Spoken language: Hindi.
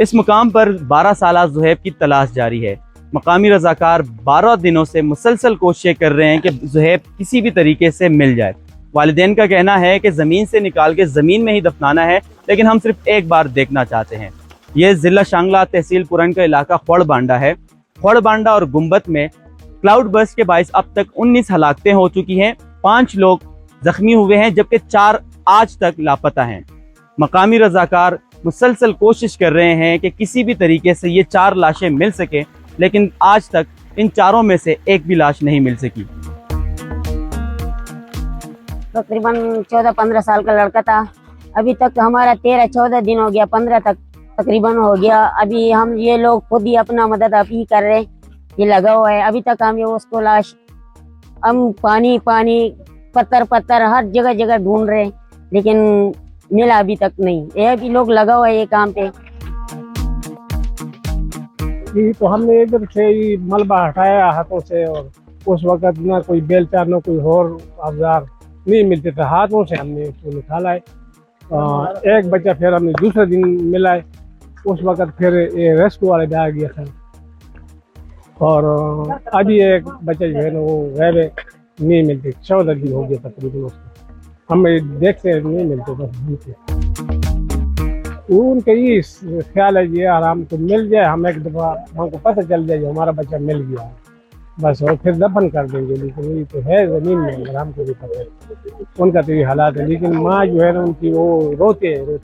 इस मुकाम पर 12 साल ज़ुहैब की तलाश जारी है। मकामी रज़ाकार 12 दिनों से मुसलसल कोशिशें कर रहे हैं कि ज़ुहैब किसी भी तरीके से मिल जाए। वालिदैन का कहना है कि ज़मीन से निकाल के ज़मीन में ही दफनाना है, लेकिन हम सिर्फ एक बार देखना चाहते हैं। ये ज़िला शांगला तहसील पुरन का इलाका खोड़ बांडा है। खोड़ बांडा और गुम्बत में क्लाउड बर्स्ट के बाइस अब तक 19 हलाकतें हो चुकी हैं। 5 लोग जख्मी हुए हैं, जबकि 4 आज तक लापता हैं। मकामी रज़ाकार मुसलसल कोशिश कर रहे हैं कि किसी भी तरीके से ये 4 लाशें मिल सके, लेकिन आज तक इन चारों में से एक भी लाश नहीं मिल सकी। तकरीबन 14-15 साल का लड़का था। अभी तक हमारा 13-14 दिन हो गया, 15 तक तकरीबन हो गया। अभी हम ये लोग खुद ही अपना मदद आप ही कर रहे हैं, ये लगा हुआ है। अभी तक हम उसको लाश हम पानी पत्थर हर जगह जगह ढूंढ रहे हैं, लेकिन मिला अभी तक नहीं। ये भी लोग लगा हुआ है ये काम पे। यही तो हमने इधर से ही मलबा हटाया हाथों से, और उस वक्त ना कोई बेलचा ना कोई और औजार नहीं मिलते थे, हाथों से हमने उसको निकाला है। एक बच्चा फिर हमने दूसरे दिन मिला है, उस वक्त फिर ये रेस्क्यू वाले आ गया था। और अभी एक बच्चा जो है ना वो गैब नहीं मिलते, 14 दिन हो गया तकरीबन उसको हमें देखते नहीं मिलते। बस उनका ये ख्याल है ये आराम को मिल जाए, हम एक दफ़ा हमको पता चल जाए हमारा बच्चा मिल गया है, बस और फिर दफन कर देंगे। लेकिन ये तो है ज़मीन में, अगर हमको भी पता है उनका तो ये हालात है। लेकिन माँ जो है ना उनकी वो रोते हैं।